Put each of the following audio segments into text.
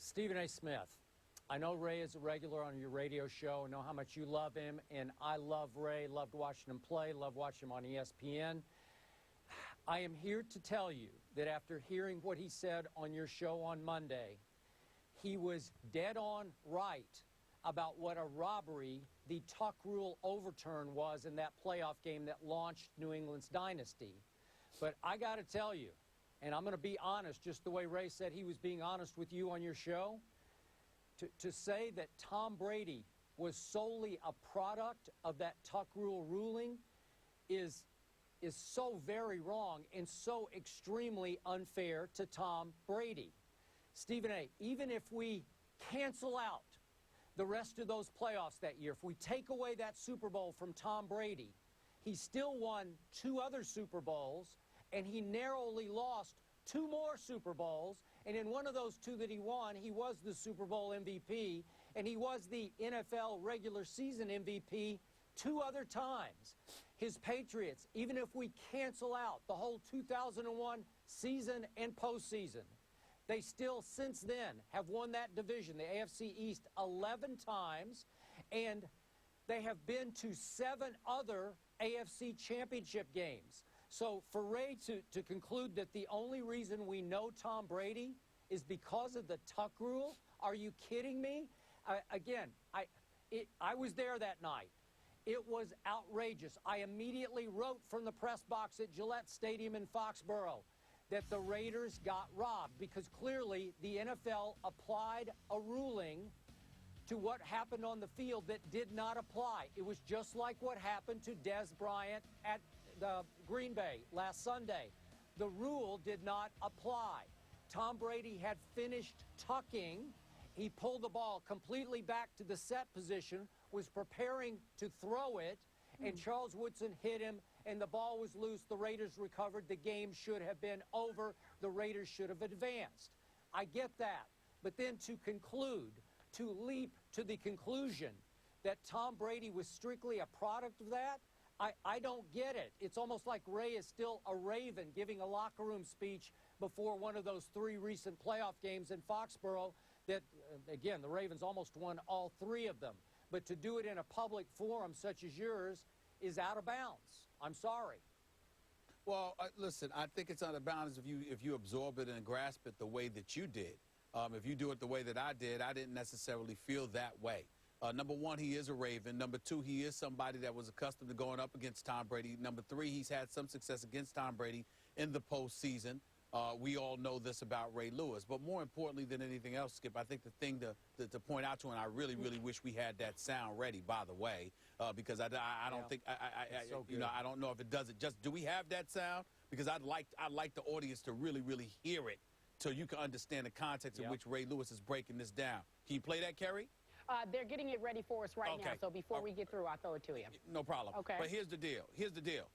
Stephen A. Smith, I know Ray is a regular on your radio show. I know how much you love him, and I love Ray, loved watching him play, loved watching him on ESPN. I am here to tell you that after hearing what he said on your show on Monday, he was dead on right about what a robbery the tuck rule overturn was in that playoff game that launched New England's dynasty. But I got to tell you, and I'm going to be honest, just the way Ray said he was being honest with you on your show, to say that Tom Brady was solely a product of that tuck rule ruling is so very wrong and so extremely unfair to Tom Brady. Stephen A., even if we cancel out the rest of those playoffs that year, if we take away that Super Bowl from Tom Brady, he still won 2 other Super Bowls, and he narrowly lost 2 more Super Bowls. And in one of those 2 that he won, he was the Super Bowl MVP, and he was the NFL regular season MVP 2 other times. His Patriots, even if we cancel out the whole 2001 season and postseason, they still, since then, have won that division, the AFC East, 11 times, and they have been to 7 other AFC championship games. So for Ray to conclude that the only reason we know Tom Brady is because of the tuck rule, are you kidding me? Again, I was there that night. It was outrageous. I immediately wrote from the press box at Gillette Stadium in Foxborough that the Raiders got robbed because clearly the NFL applied a ruling to what happened on the field that did not apply. It was just like what happened to Dez Bryant at the Green Bay last Sunday. The rule did not apply. Tom Brady had finished tucking. He pulled the ball completely back to the set position, was preparing to throw it, and Charles Woodson hit him, and the ball was loose. The Raiders recovered. The game should have been over. The Raiders should have advanced. I get that. But then to conclude, to leap to the conclusion that Tom Brady was strictly a product of that, I don't get it. It's almost like Ray is still a Raven giving a locker room speech before one of those 3 recent playoff games in Foxborough that, again, the Ravens almost won all 3 of them. But to do it in a public forum such as yours is out of bounds. I'm sorry. Well, listen, I think it's out of bounds if you absorb it and grasp it the way that you did. If you do it the way that I did, I didn't necessarily feel that way. Number 1, he is a Raven. Number 2, he is somebody that was accustomed to going up against Tom Brady. Number 3, he's had some success against Tom Brady in the postseason. We all know this about Ray Lewis. But more importantly than anything else, Skip, I think the thing to point out to, and I really, really wish we had that sound ready, by the way, because I don't think, I don't know if it does it. Just, do we have that sound? Because I'd like the audience to really, really hear it so you can understand the context in which Ray Lewis is breaking this down. Can you play that, Kerry? They're getting it ready for us right now, so before we get through, I'll throw it to you. No problem. Okay. But here's the deal. Here's the deal.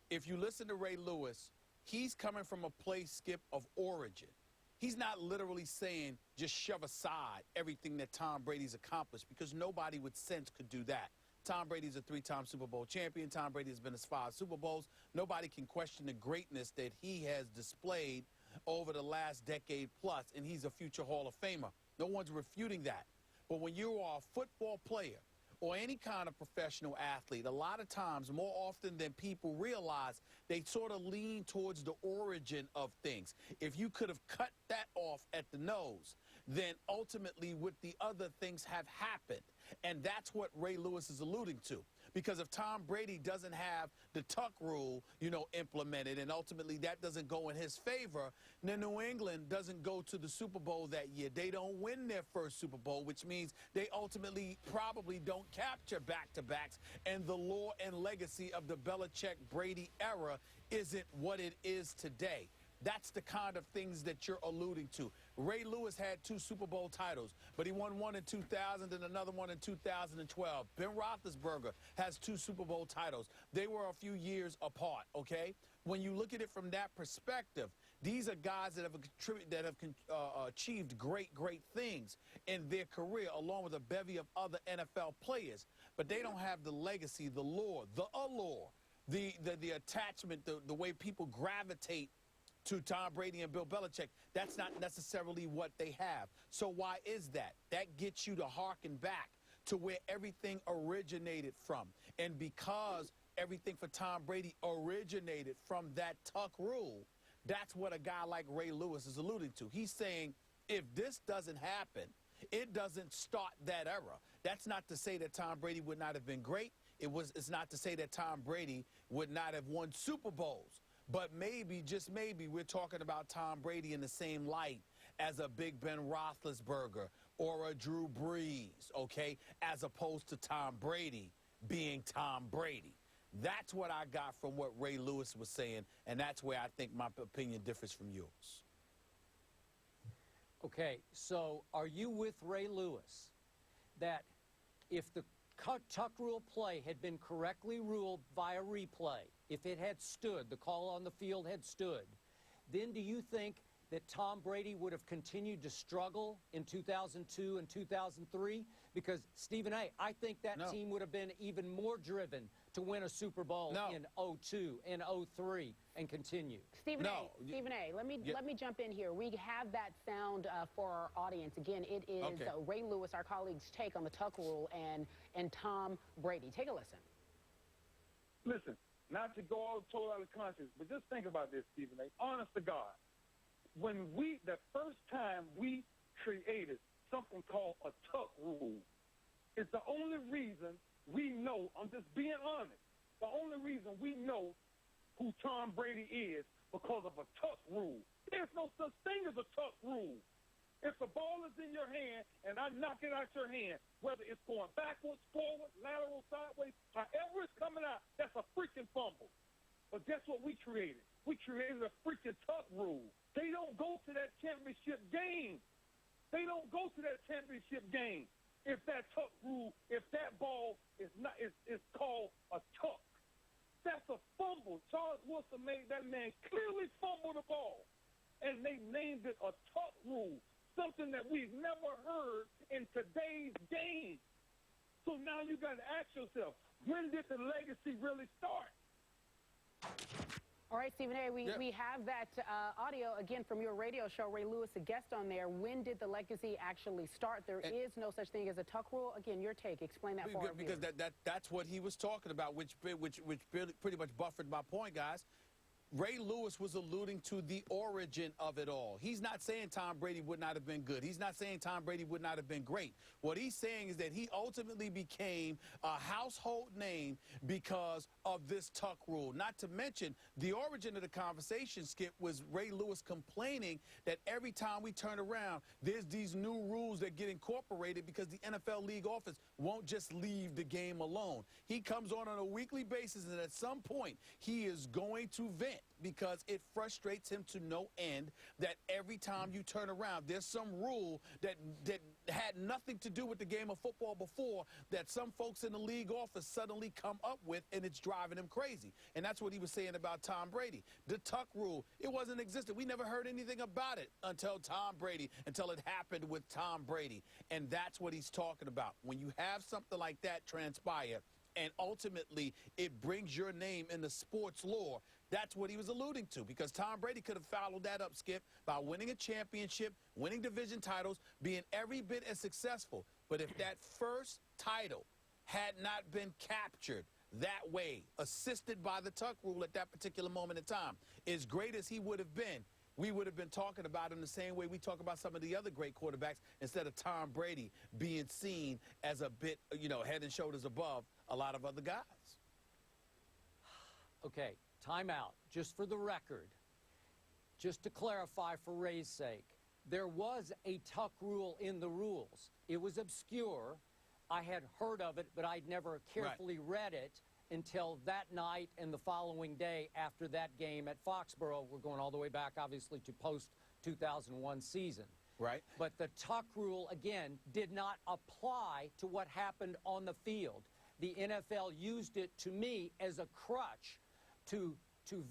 If you listen to Ray Lewis, he's coming from a place, Skip, of origin. He's not literally saying just shove aside everything that Tom Brady's accomplished, because nobody with sense could do that. Tom Brady's a 3-time Super Bowl champion. Tom Brady has been to 5 Super Bowls. Nobody can question the greatness that he has displayed over the last decade plus, and he's a future Hall of Famer. No one's refuting that. But when you are a football player or any kind of professional athlete, a lot of times, more often than people realize, they sort of lean towards the origin of things. If you could have cut that off at the nose, then ultimately what the other things have happened. And that's what Ray Lewis is alluding to. Because if Tom Brady doesn't have the tuck rule, implemented, and ultimately that doesn't go in his favor, then New England doesn't go to the Super Bowl that year. They don't win their first Super Bowl, which means they ultimately probably don't capture back-to-backs, and the lore and legacy of the Belichick-Brady era isn't what it is today. That's the kind of things that you're alluding to. Ray Lewis had 2 Super Bowl titles, but he won one in 2000 and another one in 2012. Ben Roethlisberger has 2 Super Bowl titles. They were a few years apart, okay? When you look at it from that perspective, these are guys that have achieved great things in their career, along with a bevy of other NFL players. But they don't have the legacy, the lore, the allure, the attachment, the way people gravitate to Tom Brady and Bill Belichick. That's not necessarily what they have. So why is that? That gets you to harken back to where everything originated from. And because everything for Tom Brady originated from that tuck rule, that's what a guy like Ray Lewis is alluding to. He's saying, if this doesn't happen, it doesn't start that era. That's not to say that Tom Brady would not have been great. It's not to say that Tom Brady would not have won Super Bowls. But maybe, just maybe, we're talking about Tom Brady in the same light as a Big Ben Roethlisberger or a Drew Brees, okay, as opposed to Tom Brady being Tom Brady. That's what I got from what Ray Lewis was saying, and that's where I think my opinion differs from yours. Okay, so are you with Ray Lewis that if the tuck rule play had been correctly ruled via replay, if it had stood, the call on the field had stood, then do you think that Tom Brady would have continued to struggle in 2002 and 2003? Because, Stephen A., I think that team would have been even more driven to win a Super Bowl in 2002 and 2003 and continue. Stephen A., let me jump in here. We have that sound for our audience. Again, it is Ray Lewis, our colleague's take on the tuck rule, and Tom Brady. Take a listen. Listen, not to go all total out of context, but just think about this, Stephen A. Honest to God. The first time we created something called a tuck rule, it's the only reason we know, I'm just being honest, the only reason we know who Tom Brady is because of a tuck rule. There's no such thing as a tuck rule. If the ball is in your hand and I knock it out your hand, whether it's going backwards, forward, lateral, sideways, however it's coming out, that's a freaking fumble. But guess what we created? We created a freaking tuck rule. They don't go to that championship game. They don't go to that championship game if that tuck rule, if that ball is called a tuck. That's a fumble. Charles Wilson made that man clearly fumble the ball. And they named it a tuck rule, something that we've never heard in today's game. So now you got to ask yourself, when did the legacy really start? All right, Stephen A., we have that audio, again, from your radio show, Ray Lewis, a guest on there. When did the legacy actually start? There is no such thing as a tuck rule. Again, your take. Explain that for our viewers. Because that's what he was talking about, which pretty much buffered my point, guys. Ray Lewis was alluding to the origin of it all. He's not saying Tom Brady would not have been good. He's not saying Tom Brady would not have been great. What he's saying is that he ultimately became a household name because of this tuck rule. Not to mention, the origin of the conversation, Skip, was Ray Lewis complaining that every time we turn around, there's these new rules that get incorporated because the NFL league office won't just leave the game alone. He comes on a weekly basis, and at some point, he is going to vent because it frustrates him to no end that every time you turn around, there's some rule that had nothing to do with the game of football before that some folks in the league office suddenly come up with, and it's driving him crazy. And that's what he was saying about Tom Brady. The tuck rule, it wasn't existent. We never heard anything about it until Tom Brady, until it happened with Tom Brady. And that's what he's talking about. When you have something like that transpire, and ultimately it brings your name in the sports lore, that's what he was alluding to, because Tom Brady could have followed that up, Skip, by winning a championship, winning division titles, being every bit as successful. But if that first title had not been captured that way, assisted by the tuck rule at that particular moment in time, as great as he would have been, we would have been talking about him the same way we talk about some of the other great quarterbacks, instead of Tom Brady being seen as a bit, head and shoulders above a lot of other guys. Okay, timeout. Just for the record, just to clarify for Ray's sake, there was a tuck rule in the rules. It was obscure. I had heard of it, but I'd never carefully read it until that night and the following day after that game at Foxborough. We're going all the way back, obviously, to post-2001 season. Right. But the tuck rule, again, did not apply to what happened on the field. The NFL used it, to me, as a crutch to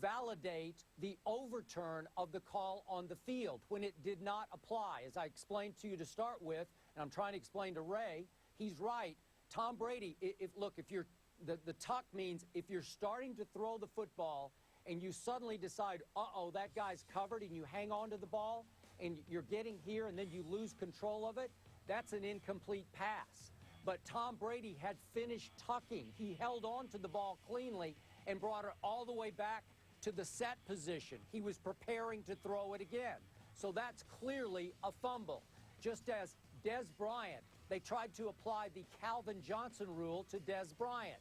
validate the overturn of the call on the field when it did not apply. As I explained to you to start with, and I'm trying to explain to Ray, he's right. Tom Brady, if you're the tuck means if you're starting to throw the football and you suddenly decide, uh-oh, that guy's covered, and you hang on to the ball, and you're getting here, and then you lose control of it, that's an incomplete pass. But Tom Brady had finished tucking. He held on to the ball cleanly and brought it all the way back to the set position. He was preparing to throw it again. So that's clearly a fumble. Just as Dez Bryant, they tried to apply the Calvin Johnson rule to Dez Bryant.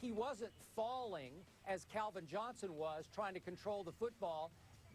He wasn't falling as Calvin Johnson was, trying to control the football.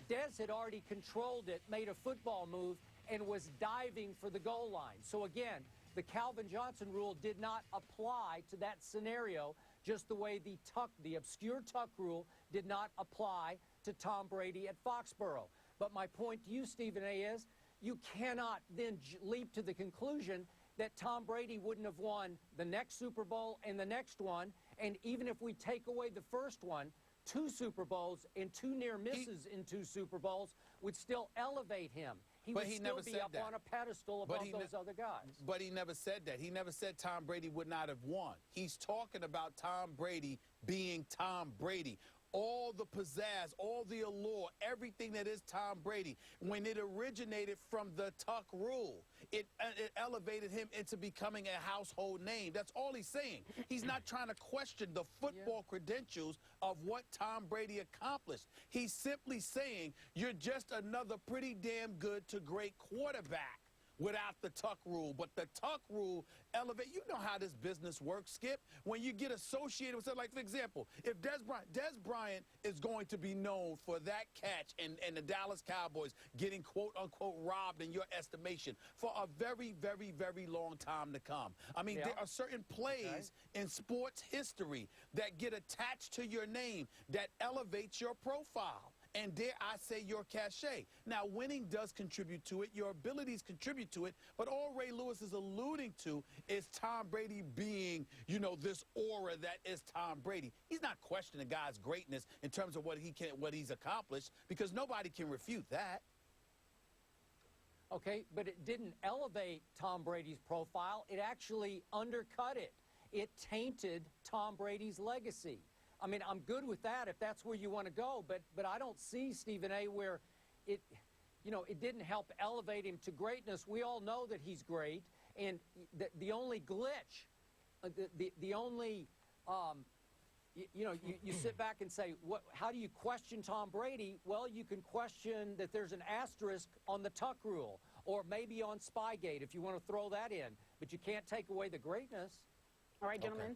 Dez had already controlled it, made a football move, and was diving for the goal line. So again, the Calvin Johnson rule did not apply to that scenario, just the way the obscure tuck rule did not apply to Tom Brady at Foxborough. But my point to you, Stephen A., is you cannot then leap to the conclusion that Tom Brady wouldn't have won the next Super Bowl and the next one. And even if we take away the first one, 2 Super Bowls and 2 near misses in 2 Super Bowls would still elevate him. He would still be up on a pedestal above those other guys. But he never said that. He never said Tom Brady would not have won. He's talking about Tom Brady being Tom Brady. All the pizzazz, all the allure, everything that is Tom Brady. When it originated from the tuck rule, it elevated him into becoming a household name. That's all he's saying. He's not trying to question the football credentials of what Tom Brady accomplished. He's simply saying you're just another pretty damn good to great quarterback without the tuck rule. But the tuck rule elevate. You know how this business works, Skip. When you get associated with something, like, for example, if Dez Bryant is going to be known for that catch and the Dallas Cowboys getting quote-unquote robbed in your estimation for a very, very, very long time to come. I mean, there are certain plays in sports history that get attached to your name that elevates your profile. And dare I say your cachet. Now, winning does contribute to it. Your abilities contribute to it. But all Ray Lewis is alluding to is Tom Brady being, you know, this aura that is Tom Brady. He's not questioning the guy's greatness in terms of what he's accomplished, because nobody can refute that. Okay, but it didn't elevate Tom Brady's profile. It actually undercut it. It tainted Tom Brady's legacy. I mean, I'm good with that if that's where you want to go, but I don't see, Stephen A., where it didn't help elevate him to greatness. We all know that he's great, and the only glitch, the only, you sit back and say, how do you question Tom Brady? Well, you can question that there's an asterisk on the tuck rule, or maybe on Spygate if you want to throw that in, but you can't take away the greatness. All right, gentlemen.